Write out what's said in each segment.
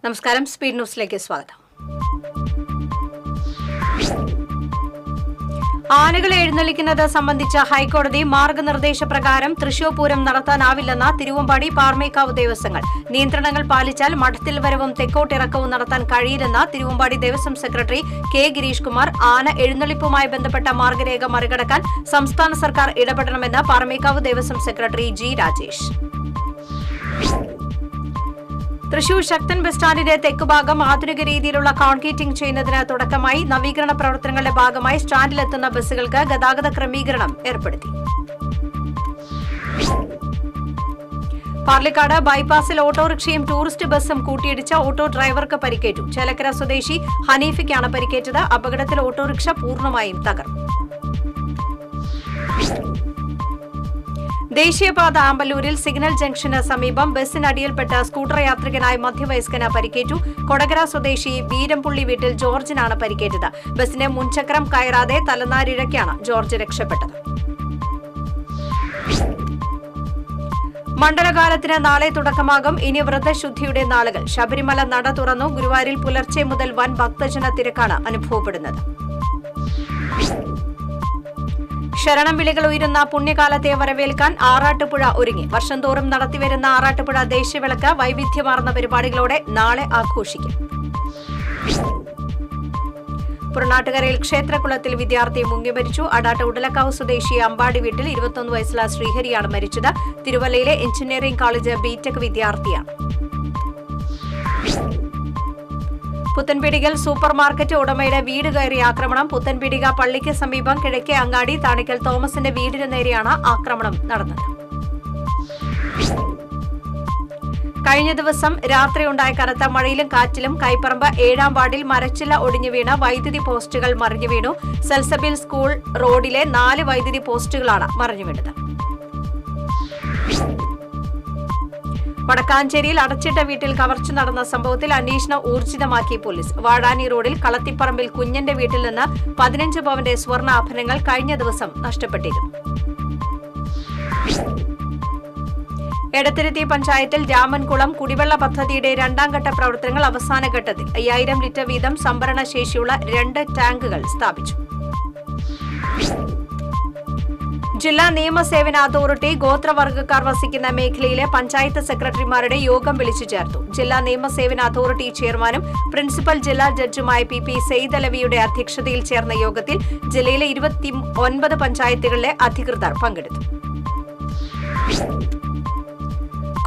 നമസ്കാരം, സ്പീഡ് ന്യൂസിലേക്ക് സ്വാഗതം. ആനകളെ എഴുന്നള്ളിക്കുന്നത് സംബന്ധിച്ച ഹൈക്കോടതി മാർഗനിർദ്ദേശപ്രകാരം തൃശൂർ പൂരം നടത്താനാവില്ലെന്ന തിരുവമ്പാടി പാറമേക്കാവ് ദേവസ്വങ്ങൾ. നിയന്ത്രണങ്ങൾ പാലിച്ചാൽ മഠത്തിൽ വരവും തെക്കോട്ടിറക്കവും നടത്താൻ കഴിയില്ലെന്ന തിരുവമ്പാടി ദേവസ്വം സെക്രട്ടറി കെ ഗിരീഷ് കുമാർ. ആന എഴുന്നള്ളിപ്പുമായി ബന്ധപ്പെട്ട മാർഗരേഖ മറികടക്കാൻ സംസ്ഥാന സർക്കാർ ഇടപെടണമെന്ന് പാറമേക്കാവ് ദേവസ്വം സെക്രട്ടറി ജി രാജേഷ്. തൃശൂർ ശക്തൻ ബസ് സ്റ്റാൻഡിന്റെ തെക്കുഭാഗം ആധുനിക രീതിയിലുള്ള കോൺക്രീറ്റിംഗ് ചെയ്യുന്നതിന് തുടക്കമായി. നവീകരണ പ്രവർത്തനങ്ങളുടെ ഭാഗമായി സ്റ്റാൻഡിലെത്തുന്ന ബസ്സുകൾക്ക് ഗതാഗത ക്രമീകരണം ഏർപ്പെടുത്തി. പാർലിക്കാട് ബൈപ്പാസിൽ ഓട്ടോറിക്ഷയും ടൂറിസ്റ്റ് ബസ്സും കൂട്ടിയിടിച്ച ഓട്ടോ ഡ്രൈവർക്ക് പരിക്കേറ്റു. ചേലക്കര സ്വദേശി ഹനീഫയ്ക്കാണ് പരിക്കേറ്റത്. അപകടത്തിൽ ഓട്ടോറിക്ഷ പൂർണ്ണമായും തകർന്നു. ദേശീയപാത ആമ്പല്ലൂരിൽ സിഗ്നൽ ജംഗ്ഷന് സമീപം ബസ്സിനടിയിൽപ്പെട്ട് സ്കൂട്ടർ യാത്രികനായ മധ്യവയസ്കന് പരിക്കേറ്റു. കൊടകര സ്വദേശി വീരംപുള്ളി വീട്ടിൽ ജോർജിനാണ് പരിക്കേറ്റത്. ബസിന്റെ മുൻചക്രം കയറാതെ തലനാരിഴയ്ക്കാണ് ജോർജ് രക്ഷപ്പെട്ടത്. മണ്ഡലകാലത്തിന് നാളെ തുടക്കമാകും. ഇനി വ്രതശുദ്ധിയുടെ നാളുകൾ. ശബരിമല നട തുറന്നു. ഗുരുവായൂരിൽ പുലർച്ചെ മുതൽ വൻ ഭക്തജന തിരക്കാണ് അനുഭവപ്പെടുന്നത്. ശരണം വിളികൾ ഉയരുന്ന പുണ്യകാലത്തെ വരവേൽക്കാൻ ആറാട്ടുപുഴ ഒരുങ്ങി. വർഷം തോറും നടത്തിവരുന്ന ആറാട്ടുപുഴ ദേശീയവിളക്ക് വൈവിധ്യമാർന്ന പരിപാടികളോടെ നാളെ ആഘോഷിക്കും. പുറനാട്ടുകരയിൽ ക്ഷേത്രകുളത്തിൽ വിദ്യാർത്ഥി മുങ്ങിമരിച്ചു. അടാട്ട് ഉടലക്കാവ് സ്വദേശി അമ്പാടി വീട്ടിൽ 21 വയസ്സുള്ള ശ്രീഹരിയാണ് മരിച്ചത്. തിരുവല്ലയിലെ എഞ്ചിനീയറിംഗ് കോളേജ് ബിടെക് വിദ്യാർത്ഥിയാണ്. പുത്തൻപീടികയിൽ സൂപ്പർ മാർക്കറ്റ് ഉടമയുടെ വീട് കയറി ആക്രമണം. പുത്തൻപീടിക പള്ളിക്ക് സമീപം കിഴക്കേ അങ്ങാടി താണിക്കൽ തോമസിന്റെ വീടിന് നേരെയാണ് ആക്രമണം നടന്നത്. കഴിഞ്ഞ ദിവസം രാത്രിയുണ്ടായ കനത്ത മഴയിലും കാറ്റിലും കൈപ്പറമ്പ് 7-ാം വാർഡിൽ മരച്ചില്ല ഒടിഞ്ഞു വീണ് വൈദ്യുതി പോസ്റ്റുകൾ മറിഞ്ഞു വീണു. സെൽസബിൽ സ്കൂൾ റോഡിലെ 4 വൈദ്യുതി പോസ്റ്റുകളാണ് മറിഞ്ഞു വീണത്. വടക്കാഞ്ചേരിയിൽ അടച്ചിട്ട വീട്ടിൽ കവർച്ച നടന്ന സംഭവത്തിൽ അന്വേഷണം ഊർജിതമാക്കി പോലീസ്. വാഴാനി റോഡിൽ കളത്തിപ്പറമ്പിൽ കുഞ്ഞന്റെ വീട്ടിൽ നിന്ന് 15 പവന്റെ സ്വർണ്ണാഭരണങ്ങൾ കഴിഞ്ഞ ദിവസം നഷ്ടപ്പെട്ടിരുന്നു. എടത്തിരുത്തി പഞ്ചായത്തിൽ രാമൻകുളം കുടിവെള്ള പദ്ധതിയുടെ 2ാം ഘട്ട പ്രവർത്തനങ്ങൾ അവസാന ഘട്ടത്തിൽ. 5000 ലിറ്റർ വീതം സംഭരണ ശേഷിയുള്ള 2 ടാങ്കുകൾ സ്ഥാപിച്ചു. ജില്ലാ നിയമസേവന അതോറിറ്റി ഗോത്രവർഗ്ഗക്കാർ വസിക്കുന്ന മേഖലയിലെ പഞ്ചായത്ത് സെക്രട്ടറിമാരുടെ യോഗം വിളിച്ചു ചേർത്തു. ജില്ലാ നിയമസേവന അതോറിറ്റി ചെയർമാനും പ്രിൻസിപ്പൽ ജില്ലാ ജഡ്ജുമായ പി സെയ്ദ് അലവിയുടെ അധ്യക്ഷതയിൽ ചേർന്ന യോഗത്തിൽ ജില്ലയിലെ 29 പഞ്ചായത്തുകളിലെ അധികൃതർ പങ്കെടുത്തു.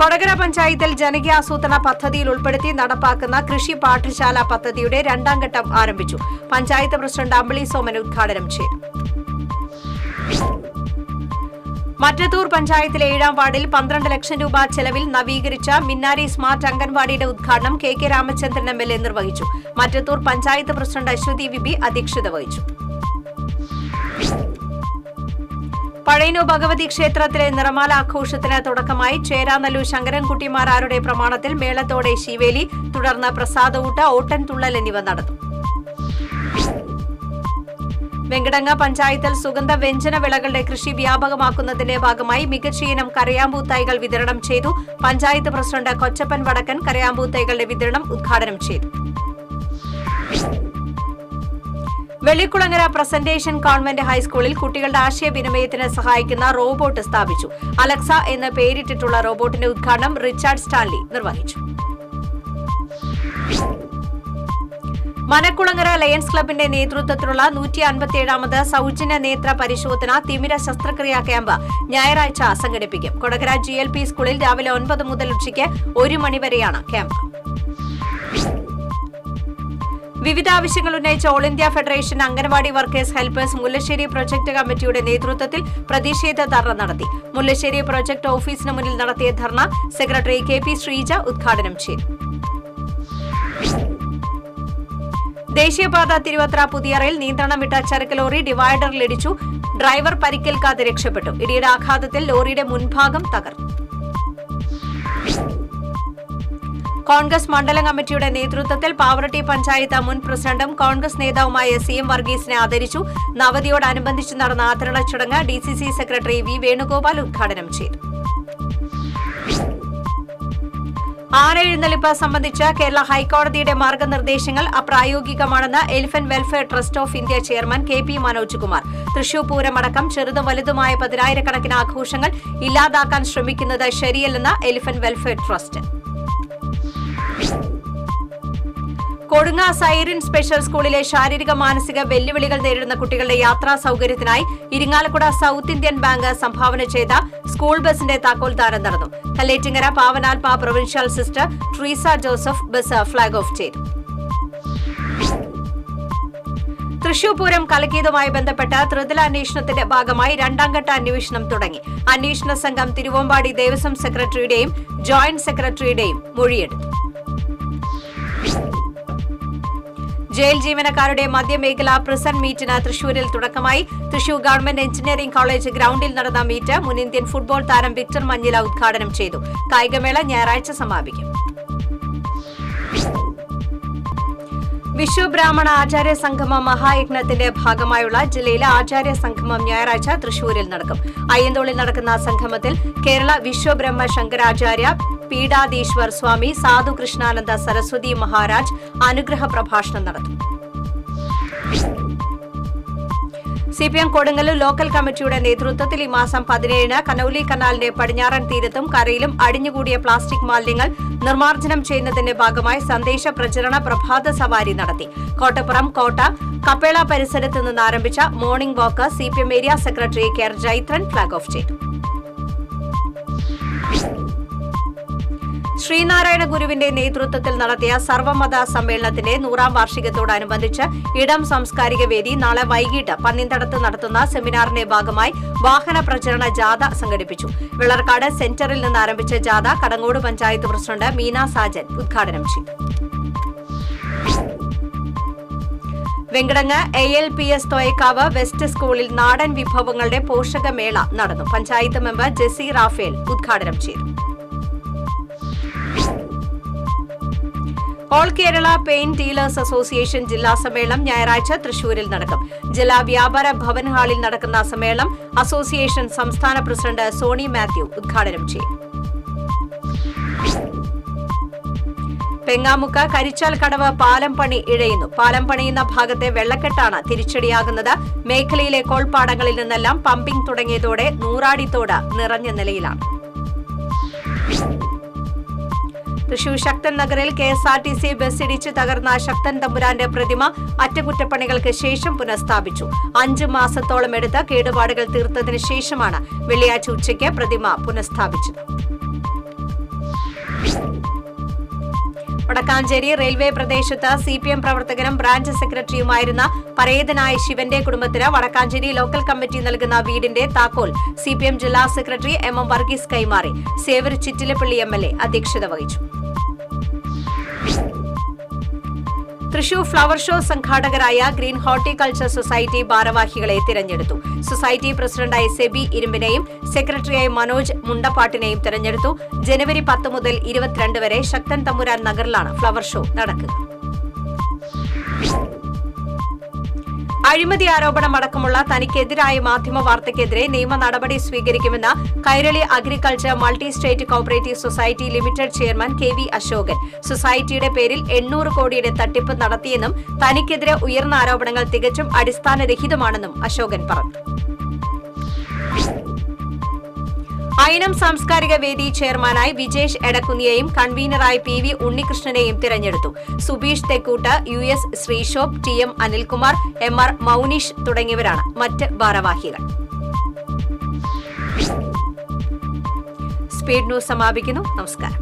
കൊടകര പഞ്ചായത്തിൽ ജനകീയാസൂത്രണ പദ്ധതിയിൽ ഉൾപ്പെടുത്തി നടപ്പാക്കുന്ന കൃഷി പാഠശാല പദ്ധതിയുടെ 2ാം ഘട്ടം ആരംഭിച്ചു. പഞ്ചായത്ത് പ്രസിഡന്റ് അമ്പിളി സോമൻ ഉദ്ഘാടനം ചെയ്തു. മറ്റത്തൂർ പഞ്ചായത്തിലെ 7-ാം വാർഡിൽ 12 ലക്ഷം രൂപ ചെലവിൽ നവീകരിച്ച മിന്നാരി സ്മാർട്ട് അംഗൻവാടിയുടെ ഉദ്ഘാടനം കെ രാമചന്ദ്രൻ MLA നിർവഹിച്ചു. മറ്റത്തൂർ പഞ്ചായത്ത് പ്രസിഡന്റ് അശ്വതി വിബി അധ്യക്ഷത വഹിച്ചു. പഴയന്നൂർ ഭഗവതി ക്ഷേത്രത്തിലെ നിറമാല ആഘോഷത്തിന് തുടക്കമായി. ചേരാനല്ലൂർ ശങ്കരൻകുട്ടിമാരാരുടെ പ്രമാണത്തിൽ മേളത്തോടെ ശിവേലി, തുടർന്ന് പ്രസാദഊട്ട്, ഓട്ടൻതുള്ളൽ എന്നിവ നടന്നു. വെങ്കടങ്ങ പഞ്ചായത്തിൽ സുഗന്ധ വ്യഞ്ജന വിളകളുടെ കൃഷി വ്യാപകമാക്കുന്നതിന്റെ ഭാഗമായി മികച്ച ഇനം കരയാമ്പൂ തൈകൾ വിതരണം ചെയ്തു. പഞ്ചായത്ത് പ്രസിഡന്റ് കൊച്ചപ്പൻ വടക്കൻ കരയാമ്പൂ തൈകളുടെ വിതരണം ഉദ്ഘാടനം ചെയ്തു. വെള്ളിക്കുളങ്ങര പ്രസന്റേഷൻ കോൺവെന്റ് ഹൈസ്കൂളിൽ കുട്ടികളുടെ ആശയവിനിമയത്തിന് സഹായിക്കുന്ന റോബോട്ട് സ്ഥാപിച്ചു. അലക്സ എന്ന് പേരിട്ടിട്ടുള്ള റോബോട്ടിന്റെ ഉദ്ഘാടനം റിച്ചാർഡ് സ്റ്റാൻലി നിർവഹിച്ചു. മനക്കുളങ്ങര ലയൺസ് ക്ലബിന്റെ നേതൃത്വത്തിലുള്ള 157ാമത് സൌജന്യ നേത്ര പരിശോധന തിമിര ശസ്ത്രക്രിയാ ക്യാമ്പ് ഞായറാഴ്ച സംഘടിപ്പിക്കും. കൊടകര GLP സ്കൂളിൽ രാവിലെ 9 മുതൽ ഉച്ചയ്ക്ക് 1 മണി വരെയാണ് ക്യാമ്പ്. വിവിധ ആവശ്യങ്ങൾ ഉന്നയിച്ച all India federation anganwadi workers helpers Mullassery project കമ്മിറ്റിയുടെ നേതൃത്വത്തിൽ പ്രതിഷേധ ധർണ നടത്തി. മുല്ലശ്ശേരി പ്രൊജക്ട് ഓഫീസിന് മുന്നിൽ നടത്തിയ ധർണ സെക്രട്ടറി KP ശ്രീജ ഉദ്ഘാടനം ചെയ്തു. ദേശീയപാത തിരുവത്ര പുതിയറയിൽ നിയന്ത്രണം വിട്ട ചരക്ക് ലോറി ഡിവൈഡറിലിടിച്ചു. ഡ്രൈവർ പരിക്കേൽക്കാതെ രക്ഷപ്പെട്ടു. ഇടിയുടെ ആഘാതത്തിൽ ലോറിയുടെ മുൻഭാഗം തകർന്നു. കോൺഗ്രസ് മണ്ഡലം കമ്മിറ്റിയുടെ നേതൃത്വത്തിൽ പാവറട്ടി പഞ്ചായത്ത് മുൻ പ്രസിഡന്റും കോൺഗ്രസ് നേതാവുമായ CM വർഗീസിനെ ആദരിച്ചു. നവതിയോടനുബന്ധിച്ച് നടന്ന ആദരണ ചടങ്ങ് DCC സെക്രട്ടറി V വേണുഗോപാൽ ഉദ്ഘാടനം ചെയ്തു. ആനയെഴുന്നള്ളിപ്പ് സംബന്ധിച്ച് കേരള ഹൈക്കോടതിയുടെ മാർഗനിർദ്ദേശങ്ങൾ അപ്രായോഗികമാണെന്ന് elephant welfare trust of India chairman KP Manoj Kumar. Thrissur പൂരമടക്കം ചെറുതും വലുതുമായ പതിനായിരക്കണക്കിന് ആഘോഷങ്ങൾ ഇല്ലാതാക്കാൻ ശ്രമിക്കുന്നത് ശരിയല്ലെന്ന് എലിഫന്റ് വെൽഫെയർ ട്രസ്റ്റ്. കൊടുങ്ങ സൈറിൻ സ്പെഷ്യൽ സ്കൂളിലെ ശാരീരിക മാനസിക വെല്ലുവിളികൾ നേരിടുന്ന കുട്ടികളുടെ യാത്രാ സൌകര്യത്തിനായി ഇരിങ്ങാലക്കുട സൌത്ത് ഇന്ത്യൻ ബാങ്ക് സംഭാവന ചെയ്ത സ്കൂൾ ബസിന്റെ താക്കോൽദാനം നടന്നു. Kalletingara Pavanatma provincial sister Treesa Joseph bus flag off ചെയ്തു. തൃശൂർ പൂരം കലക്കിയതുമായി ബന്ധപ്പെട്ട് ത്രിതല അന്വേഷണത്തിന്റെ ഭാഗമായി രണ്ടാംഘട്ട അന്വേഷണം തുടങ്ങി. അന്വേഷണ സംഘം തിരുവമ്പാടി ദേവസ്വം സെക്രട്ടറിയുടെയും ജോയിന്റ് സെക്രട്ടറിയുടെയും മൊഴിയെടുത്തു. ജയിൽ ജീവനക്കാരുടെ മധ്യമേഖലാ പ്രിസൺ മീറ്റിന് തൃശൂരിൽ തുടക്കമായി. തൃശൂർ ഗവൺമെന്റ് എഞ്ചിനീയറിംഗ് കോളേജ് ഗ്രൌണ്ടിൽ നടന്ന മീറ്റ് മുൻ ഇന്ത്യൻ ഫുട്ബോൾ താരം വിക്ടർ മഞ്ഞില ഉദ്ഘാടനം ചെയ്തു. കായികമേള ഞായറാഴ്ച സമാപിക്കും. വിശ്വ ബ്രാഹ്മണ ആചാര്യ സംഗമം മഹായജ്ഞത്തിന്റെ ഭാഗമായുള്ള ജില്ലയിലെ ആചാര്യ സംഗമം ഞായറാഴ്ച തൃശൂരിൽ നടക്കും. അയ്യന്തോളിൽ നടക്കുന്ന സംഗമത്തിൽ കേരള വിശ്വബ്രഹ്മ ശങ്കരാചാര്യ പീഠാധീശ്വർ സ്വാമി സാധു കൃഷ്ണാനന്ദ സരസ്വതി മഹാരാജ് അനുഗ്രഹ പ്രഭാഷണം നടത്തും. CPM കൊടുങ്ങല്ലൂർ ലോക്കൽ കമ്മിറ്റിയുടെ നേതൃത്വത്തിൽ ഈ മാസം 17-ന് കനൌലി കനാലിന്റെ പടിഞ്ഞാറൻ തീരത്തും കരയിലും അടിഞ്ഞുകൂടിയ പ്ലാസ്റ്റിക് മാലിന്യങ്ങൾ നിർമ്മാർജ്ജനം ചെയ്യുന്നതിന്റെ ഭാഗമായി സന്ദേശ പ്രചരണ പ്രഭാത സവാരി നടത്തി. കോട്ടപ്പുറം കോട്ട കപ്പേള പരിസരത്ത് നിന്ന് ആരംഭിച്ച morning walk CPM area secretary KR Jaithran flag off ചെയ്തു. ശ്രീനാരായണ ഗുരുവിന്റെ നേതൃത്വത്തിൽ നടത്തിയ സർവമത സമ്മേളനത്തിന്റെ 100ാം വാർഷികത്തോടനുബന്ധിച്ച് ഇടം സാംസ്കാരിക വേദി നാളെ വൈകിട്ട് പന്നിന്തടത്ത് നടത്തുന്ന സെമിനാറിന്റെ ഭാഗമായി വാഹന പ്രചരണ ജാഥ സംഘടിപ്പിച്ചു. വെള്ളർക്കാട് സെന്ററിൽ നിന്ന് ആരംഭിച്ച ജാഥ കടങ്ങോട് പഞ്ചായത്ത് പ്രസിഡന്റ് മീന സാജൻ ഉദ്ഘാടനം ചെയ്തു. വെങ്കടങ്ങ് ALPS തോയക്കാവ് വെസ്റ്റ് സ്കൂളിൽ നാടൻ വിഭവങ്ങളുടെ പോഷകമേള നടന്നു. പഞ്ചായത്ത് മെമ്പർ ജെസി റാഫേൽ ഉദ്ഘാടനം ചെയ്തു. All Kerala paint dealers association ജില്ലാ സമ്മേളനം ഞായറാഴ്ച തൃശൂരിൽ നടക്കും. ജില്ലാ വ്യാപാര ഭവൻ ഹാളിൽ നടക്കുന്ന സമ്മേളനം അസോസിയേഷൻ സംസ്ഥാന പ്രസിഡന്റ് സോണി മാത്യു ഉദ്ഘാടനം ചെയ്യും. പെങ്ങാമുക്ക് കരിച്ചാൽ കടവ് പാലം പണി ഇഴയുന്നു. പാലം പണിയുന്ന ഭാഗത്തെ വെള്ളക്കെട്ടാണ് തിരിച്ചടിയാകുന്നത്. മേഖലയിലെ കോൾപ്പാടങ്ങളിൽ നിന്നെല്ലാം പമ്പിംഗ് തുടങ്ങിയതോടെ നൂറാടിത്തോട് നിറഞ്ഞ നിലയിലാണ്. തൃശൂർ ശക്തൻ നഗറിൽ KSRTC ബസ് ഇടിച്ച് തകർന്ന ശക്തൻ തമ്പുരാന്റെ പ്രതിമ അറ്റകുറ്റപ്പണികൾക്ക് ശേഷം പുനഃസ്ഥാപിച്ചു. 5 മാസത്തോളം എടുത്ത് കേടുപാടുകൾ തീർത്തതിനു ശേഷമാണ് വെള്ളിയാഴ്ച ഉച്ചയ്ക്ക് പ്രതിമ പുനഃസ്ഥാപിച്ചത്. വടക്കാഞ്ചേരി റെയിൽവേ പ്രദേശത്ത് CPM പ്രവർത്തകനും ബ്രാഞ്ച് സെക്രട്ടറിയുമായിരുന്ന പരേതനായ ശിവന്റെ കുടുംബത്തിന് വടക്കാഞ്ചേരി ലോക്കൽ കമ്മിറ്റി നൽകുന്ന വീടിന്റെ താക്കോൽ CPM ജില്ലാ സെക്രട്ടറി MM വർഗീസ് കൈമാറി. സേവർ ചിറ്റിലപ്പള്ളി MLA അധ്യക്ഷത വഹിച്ചു. തൃശൂർ ഫ്ലവർ ഷോ സംഘാടകരായ ഗ്രീൻ ഹോർട്ടിക്കൾച്ചർ സൊസൈറ്റി ഭാരവാഹികളെ തിരഞ്ഞെടുത്തു. സൊസൈറ്റി പ്രസിഡന്റായി സെബി ഇരുമ്പിനെയും സെക്രട്ടറിയായി മനോജ് മുണ്ടപ്പാട്ടിനെയും തിരഞ്ഞെടുത്തു. ജനുവരി 10 മുതൽ 22 വരെ ശക്തൻ തമ്പുരാൻ നഗറിലാണ് ഫ്ലവർ ഷോ നടക്കുക. അഴിമതി ആരോപണമടക്കമുള്ള തനിക്കെതിരായ മാധ്യമ വാർത്തയ്ക്കെതിരെ നിയമ നടപടി സ്വീകരിക്കുമെന്ന് Kairali agriculture multi state cooperative society limited chairman KV Ashokan. സൊസൈറ്റിയുടെ പേരിൽ 800 കോടിയുടെ തട്ടിപ്പ് നടത്തിയെന്നും തനിക്കെതിരെ ഉയർന്ന ആരോപണങ്ങൾ തികച്ചും അടിസ്ഥാനരഹിതമാണെന്നും അശോകൻ പറഞ്ഞു. അയനം സാംസ്കാരിക വേദി ചെയർമാനായി വിജേഷ് എടക്കുന്നിയെയും കൺവീനറായി PV ഉണ്ണികൃഷ്ണനെയും തിരഞ്ഞെടുത്തു. Subeesh Thekkoot, US Sreeshobh, TM Anilkumar, MR മൌനീഷ് തുടങ്ങിയവരാണ് മറ്റ് ഭാരവാഹികൾ. സ്പീഡ് ന്യൂസ് സമാപിക്കുന്നു. നമസ്കാരം.